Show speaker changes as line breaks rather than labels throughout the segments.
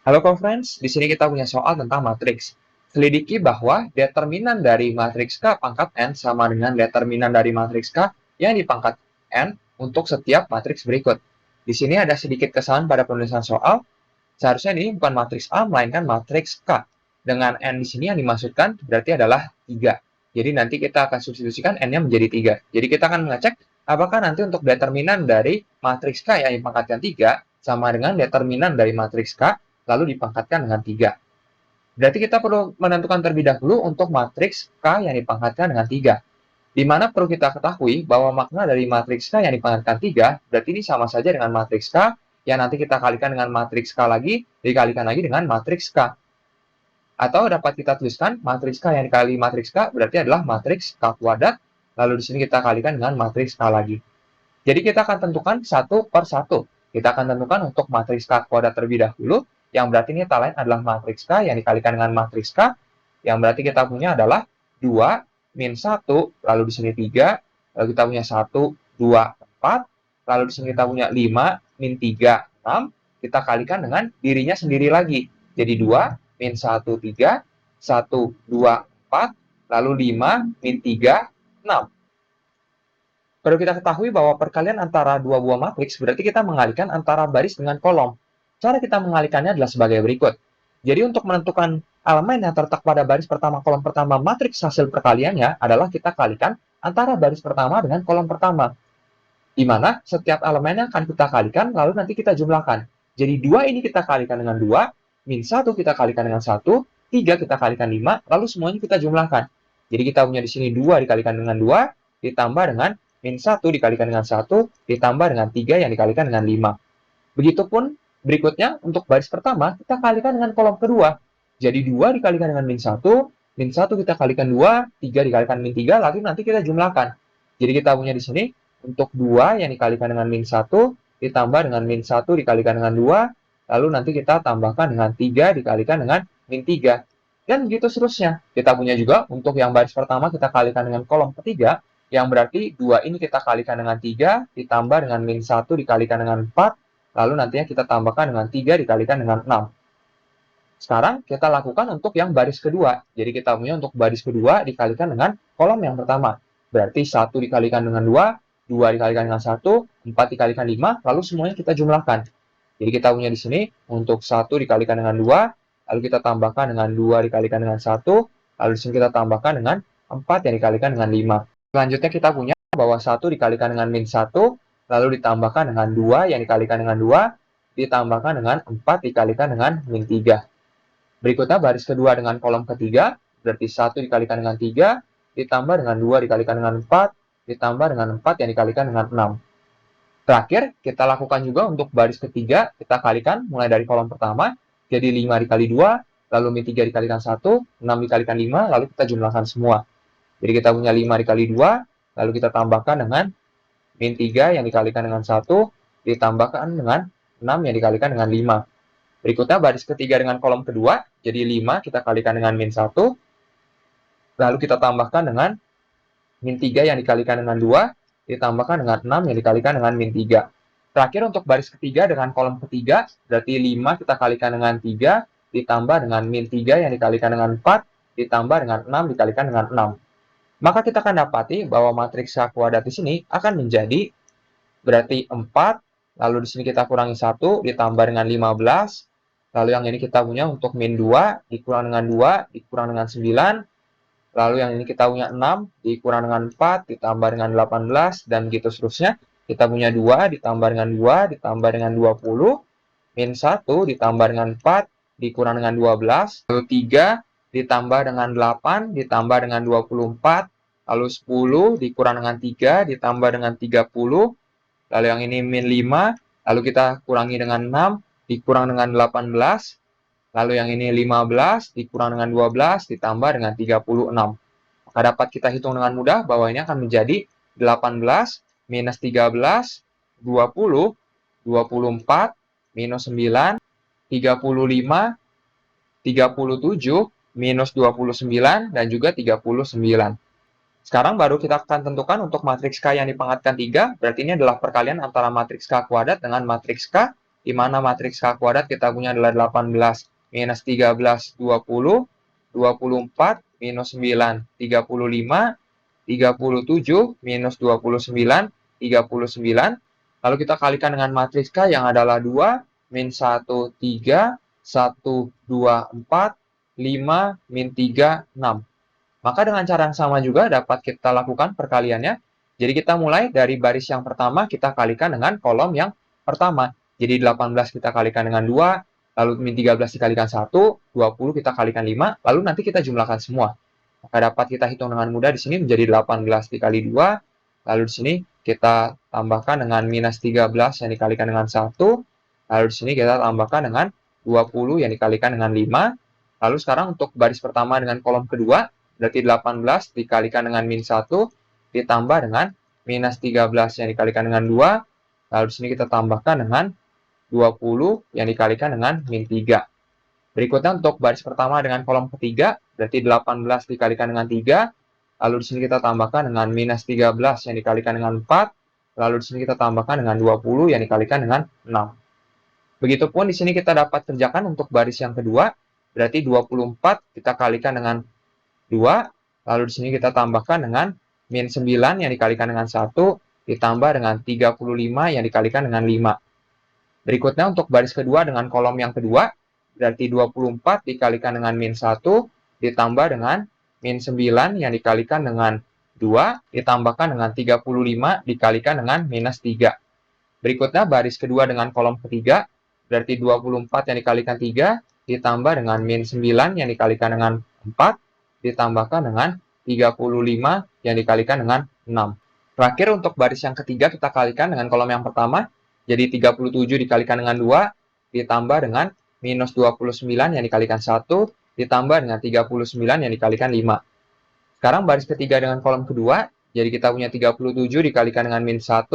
Halo friends, di sini kita punya soal tentang matriks. Selidiki bahwa determinan dari matriks K pangkat N sama dengan determinan dari matriks K yang dipangkat N untuk setiap matriks berikut. Di sini ada sedikit kesalahan pada penulisan soal. Seharusnya ini bukan matriks A, melainkan matriks K. Dengan N di sini yang dimaksudkan berarti adalah 3. Jadi nanti kita akan substitusikan N-nya menjadi 3. Jadi kita akan mengecek apakah nanti untuk determinan dari matriks K yang dipangkatkan 3 sama dengan determinan dari matriks K lalu dipangkatkan dengan 3. Berarti kita perlu menentukan terlebih dahulu untuk matriks K yang dipangkatkan dengan 3. Di mana perlu kita ketahui bahwa makna dari matriks K yang dipangkatkan 3, berarti ini sama saja dengan matriks K yang nanti kita kalikan dengan matriks K lagi, dikalikan lagi dengan matriks K. Atau dapat kita tuliskan matriks K yang dikali matriks K berarti adalah matriks K kuadrat, lalu di sini kita kalikan dengan matriks K lagi. Jadi kita akan tentukan satu per satu. Kita akan tentukan untuk matriks K kuadrat terlebih dahulu, yang berarti ini tak lain adalah matriks K yang dikalikan dengan matriks K, yang berarti kita punya adalah 2 min 1, lalu di sini 3, lalu kita punya 1, 2, 4, lalu di sini kita punya 5 min 3, 6, kita kalikan dengan dirinya sendiri lagi. Jadi 2 min 1, 3, 1, 2, 4, lalu 5 min 3, 6. Perlu kita ketahui bahwa perkalian antara dua buah matriks berarti kita mengalihkan antara baris dengan kolom. Cara kita mengalihkannya adalah sebagai berikut. Jadi untuk menentukan elemen yang terletak pada baris pertama kolom pertama matriks hasil perkaliannya adalah kita kalikan antara baris pertama dengan kolom pertama. Di mana setiap elemennya akan kita kalikan lalu nanti kita jumlahkan. Jadi 2 ini kita kalikan dengan 2, min 1 kita kalikan dengan 1, 3 kita kalikan 5, lalu semuanya kita jumlahkan. Jadi kita punya di sini 2 dikalikan dengan 2, ditambah dengan min 1 dikalikan dengan 1, ditambah dengan 3 yang dikalikan dengan 5. Begitupun berikutnya untuk baris pertama, kita kalikan dengan kolom kedua. Jadi 2 dikalikan dengan min 1 kita kalikan 2, 3 dikalikan min 3, lalu nanti kita jumlahkan. Jadi kita punya di sini untuk 2 yang dikalikan dengan min 1, ditambah dengan min 1 dikalikan dengan 2, lalu nanti kita tambahkan dengan 3 dikalikan dengan min 3. Dan begitu seterusnya. Kita punya juga untuk yang baris pertama kita kalikan dengan kolom ketiga, yang berarti 2 ini kita kalikan dengan 3, ditambah dengan min 1 dikalikan dengan 4, lalu nantinya kita tambahkan dengan 3 dikalikan dengan 6. Sekarang kita lakukan untuk yang baris kedua. Jadi kita punya untuk baris kedua dikalikan dengan kolom yang pertama. Berarti 1 dikalikan dengan 2, 2 dikalikan dengan 1, 4 dikalikan 5, lalu semuanya kita jumlahkan. Jadi kita punya di sini untuk 1 dikalikan dengan 2, lalu kita tambahkan dengan 2 dikalikan dengan 1, lalu di sini kita tambahkan dengan 4 yang dikalikan dengan 5. Selanjutnya kita punya bahwa 1 dikalikan dengan min 1, lalu ditambahkan dengan 2 yang dikalikan dengan 2, ditambahkan dengan 4 dikalikan dengan min 3. Berikutnya baris kedua dengan kolom ketiga, berarti 1 dikalikan dengan 3, ditambah dengan 2 dikalikan dengan 4, ditambah dengan 4 yang dikalikan dengan 6. Terakhir, kita lakukan juga untuk baris ketiga, kita kalikan mulai dari kolom pertama, jadi 5 dikali 2, lalu min 3 dikalikan 1, 6 dikalikan 5, lalu kita jumlahkan semua. Jadi kita punya 5 dikali 2, lalu kita tambahkan dengan min 3 yang dikalikan dengan 1, ditambahkan dengan 6 yang dikalikan dengan 5. Berikutnya baris ketiga dengan kolom kedua, jadi 5 kita kalikan dengan min 1, lalu kita tambahkan dengan min 3 yang dikalikan dengan 2, ditambahkan dengan 6 yang dikalikan dengan min 3. Terakhir untuk baris ketiga dengan kolom ketiga, berarti 5 kita kalikan dengan 3, ditambah dengan min 3 yang dikalikan dengan 4, ditambah dengan 6 dikalikan dengan 6. Maka kita akan dapati bahwa matriks K kuadrat di sini akan menjadi berarti 4, lalu di sini kita kurangi 1, ditambah dengan 15, lalu yang ini kita punya untuk min 2, dikurang dengan 2, dikurang dengan 9, lalu yang ini kita punya 6, dikurang dengan 4, ditambah dengan 18, dan begitu seterusnya. Kita punya 2, ditambah dengan 2, ditambah dengan 20, min 1, ditambah dengan 4, dikurang dengan 12, lalu 3, ditambah dengan 8, ditambah dengan 24, lalu 10, dikurang dengan 3, ditambah dengan 30, lalu yang ini min 5, lalu kita kurangi dengan 6, dikurang dengan 18, lalu yang ini 15, dikurang dengan 12, ditambah dengan 36. Maka dapat kita hitung dengan mudah bahwa ini akan menjadi 18, minus 13, 20, 24, minus 9, 35, 37, minus 29, dan juga 39. Sekarang baru kita akan tentukan untuk matriks K yang dipangkatkan 3, berarti ini adalah perkalian antara matriks K kuadrat dengan matriks K di mana matriks K kuadrat kita punya adalah 18 minus 13, 20, 24 minus 9, 35, 37 minus 29, 39. Lalu kita kalikan dengan matriks K yang adalah 2, min 1, 3, 1, 2, 4, 5, min 3, 6. Maka dengan cara yang sama juga dapat kita lakukan perkaliannya. Jadi kita mulai dari baris yang pertama kita kalikan dengan kolom yang pertama. Jadi 18 kita kalikan dengan 2, lalu min 13 dikalikan 1, 20 kita kalikan 5, lalu nanti kita jumlahkan semua. Maka dapat kita hitung dengan mudah di sini menjadi 18 dikali 2, lalu di sini kita tambahkan dengan minus 13 yang dikalikan dengan 1, lalu di sini kita tambahkan dengan 20 yang dikalikan dengan 5. Lalu sekarang untuk baris pertama dengan kolom kedua, berarti 18 dikalikan dengan min 1, ditambah dengan minus 13 yang dikalikan dengan 2, lalu di sini kita tambahkan dengan 20 yang dikalikan dengan min 3. Berikutnya untuk baris pertama dengan kolom ketiga, berarti 18 dikalikan dengan 3, lalu di sini kita tambahkan dengan minus 13 yang dikalikan dengan 4, lalu di sini kita tambahkan dengan 20 yang dikalikan dengan 6. Begitupun di sini kita dapat kerjakan untuk baris yang kedua, berarti 24 kita kalikan dengan 2, lalu di sini kita tambahkan dengan min 9 yang dikalikan dengan 1, ditambah dengan 35 yang dikalikan dengan 5. Berikutnya untuk baris kedua dengan kolom yang kedua, berarti 24 dikalikan dengan min 1, ditambah dengan min 9 yang dikalikan dengan 2, ditambahkan dengan 35 dikalikan dengan minus 3. Berikutnya baris kedua dengan kolom ketiga, berarti 24 yang dikalikan 3, ditambah dengan min 9 yang dikalikan dengan 4, ditambahkan dengan 35 yang dikalikan dengan 6. Terakhir untuk baris yang ketiga kita kalikan dengan kolom yang pertama, jadi 37 dikalikan dengan 2, ditambah dengan minus 29 yang dikalikan 1, ditambah dengan 39 yang dikalikan 5. Sekarang baris ketiga dengan kolom kedua, jadi kita punya 37 dikalikan dengan min 1,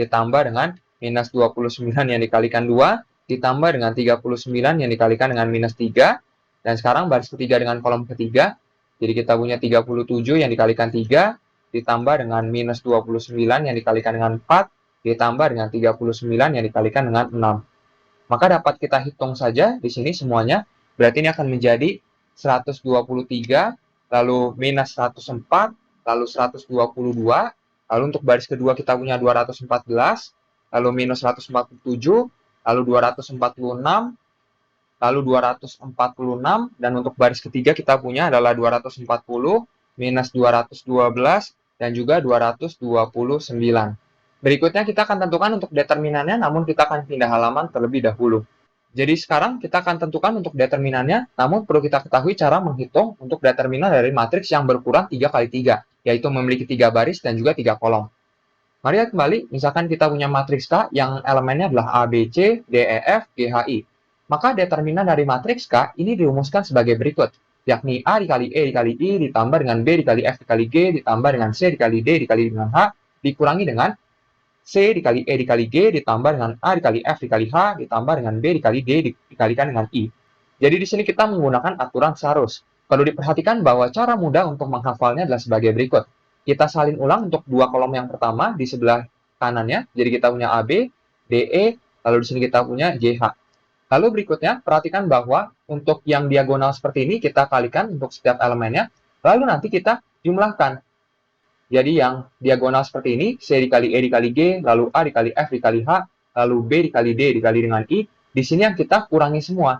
ditambah dengan minus 29 yang dikalikan 2, ditambah dengan 39 yang dikalikan dengan minus 3. Dan sekarang baris ketiga dengan kolom ketiga, jadi kita punya 37 yang dikalikan 3, ditambah dengan minus 29 yang dikalikan dengan 4, ditambah dengan 39 yang dikalikan dengan 6. Maka dapat kita hitung saja di sini semuanya. Berarti ini akan menjadi 123, lalu minus 104, lalu 122. Lalu untuk baris kedua kita punya 214, lalu minus 147, lalu 246, lalu 246, dan untuk baris ketiga kita punya adalah 240, minus 212, dan juga 229. Berikutnya kita akan tentukan untuk determinannya, namun kita akan pindah halaman terlebih dahulu. Jadi sekarang kita akan tentukan untuk determinannya, namun perlu kita ketahui cara menghitung untuk determinan dari matriks yang berkurang 3 kali 3, yaitu memiliki 3 baris dan juga 3 kolom. Mari kembali, misalkan kita punya matriks K yang elemennya adalah A, B, C, D, E, F, G, H, I. Maka determinan dari matriks K ini dirumuskan sebagai berikut, yakni A dikali E dikali I ditambah dengan B dikali F dikali G ditambah dengan C dikali D dikali dengan H dikurangi dengan C dikali E dikali G ditambah dengan A dikali F dikali H ditambah dengan B dikali D dikalikan dengan I. Jadi di sini kita menggunakan aturan Sarus. Perlu diperhatikan bahwa cara mudah untuk menghafalnya adalah sebagai berikut. Kita salin ulang untuk dua kolom yang pertama di sebelah kanannya. Jadi kita punya AB, DE, lalu di sini kita punya JH. Lalu berikutnya, perhatikan bahwa untuk yang diagonal seperti ini kita kalikan untuk setiap elemennya. Lalu nanti kita jumlahkan. Jadi yang diagonal seperti ini, C dikali E dikali G, lalu A dikali F dikali H, lalu B dikali D dikali dengan I, di sini yang kita kurangi semua.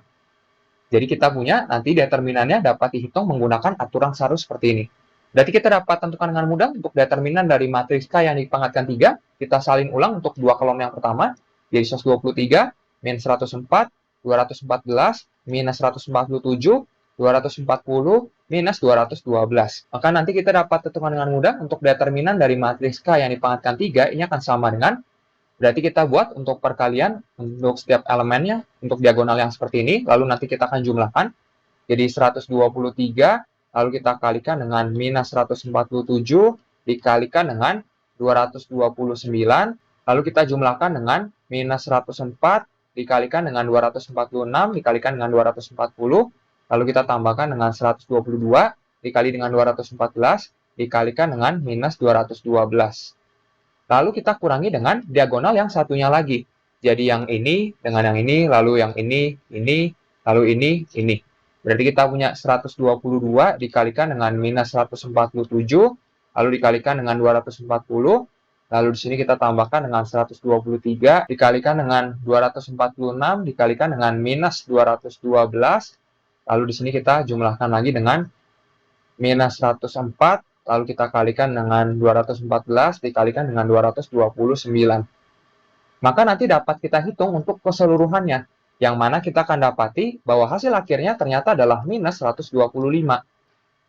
Jadi kita punya nanti determinannya dapat dihitung menggunakan aturan Sarus seperti ini. Berarti kita dapat tentukan dengan mudah untuk determinan dari matriks K yang dipangkatkan 3, kita salin ulang untuk dua kolom yang pertama, jadi 123, min 104, 214, minus 147, 240, minus 212. Maka nanti kita dapat tentukan dengan mudah untuk determinan dari matriks K yang dipangkatkan 3, ini akan sama dengan, berarti kita buat untuk perkalian untuk setiap elemennya, untuk diagonal yang seperti ini, lalu nanti kita akan jumlahkan. Jadi 123, lalu kita kalikan dengan minus 147, dikalikan dengan 229, lalu kita jumlahkan dengan minus 104, dikalikan dengan 246, dikalikan dengan 240, lalu kita tambahkan dengan 122, dikali dengan 214, dikalikan dengan minus 212. Lalu kita kurangi dengan diagonal yang satunya lagi. Jadi yang ini dengan yang ini, lalu yang ini, lalu ini. Berarti kita punya 122 dikalikan dengan minus 147, lalu dikalikan dengan 240, lalu di sini kita tambahkan dengan 123, dikalikan dengan 246, dikalikan dengan minus 212, lalu di sini kita jumlahkan lagi dengan minus 104, lalu kita kalikan dengan 214, dikalikan dengan 229. Maka nanti dapat kita hitung untuk keseluruhannya, yang mana kita akan dapati bahwa hasil akhirnya ternyata adalah minus 125.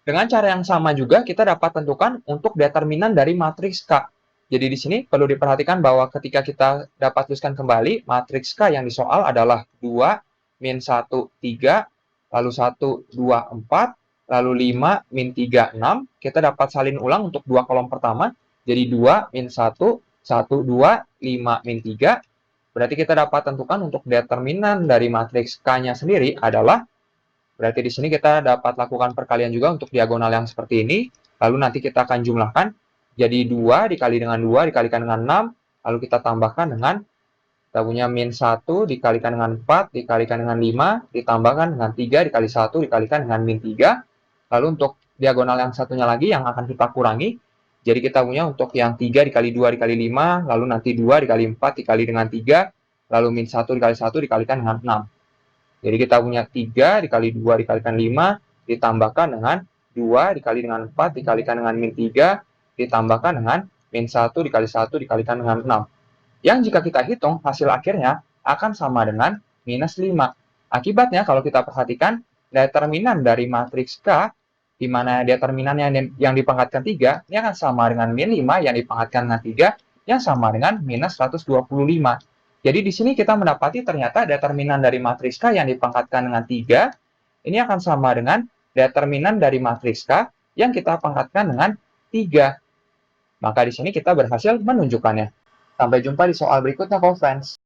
Dengan cara yang sama juga kita dapat tentukan untuk determinan dari matriks K. Jadi di sini perlu diperhatikan bahwa ketika kita dapat tuliskan kembali, matriks K yang disoal adalah 2, min 1, 3, lalu 1, 2, 4, lalu 5, min 3, 6. Kita dapat salin ulang untuk dua kolom pertama, jadi 2, min 1, 1, 2, 5, min 3. Berarti kita dapat tentukan untuk determinan dari matriks K-nya sendiri adalah, berarti di sini kita dapat lakukan perkalian juga untuk diagonal yang seperti ini. Lalu nanti kita akan jumlahkan. Jadi 2 dikali dengan 2 dikalikan dengan 6. Lalu kita tambahkan dengan, kita punya min 1 dikalikan dengan 4 dikalikan dengan 5. Ditambahkan dengan 3 dikali 1 dikalikan dengan min 3. Lalu untuk diagonal yang satunya lagi yang akan kita kurangi. Jadi kita punya untuk yang 3 dikali 2 dikali 5, lalu nanti 2 dikali 4 dikali dengan 3, lalu min 1 dikali 1 dikalikan dengan 6. Jadi kita punya 3 dikali 2 dikalikan 5, ditambahkan dengan 2 dikali dengan 4 dikalikan dengan min 3, ditambahkan dengan min 1 dikali 1 dikalikan dengan 6. Yang jika kita hitung, hasil akhirnya akan sama dengan minus 5. Akibatnya kalau kita perhatikan, determinan dari matriks K, di mana determinannya yang dipangkatkan 3, ini akan sama dengan min 5 yang dipangkatkan dengan 3, yang sama dengan minus 125. Jadi di sini kita mendapati ternyata determinan dari matriks K yang dipangkatkan dengan 3, ini akan sama dengan determinan dari matriks K yang kita pangkatkan dengan 3. Maka di sini kita berhasil menunjukkannya. Sampai jumpa di soal berikutnya, co-friends.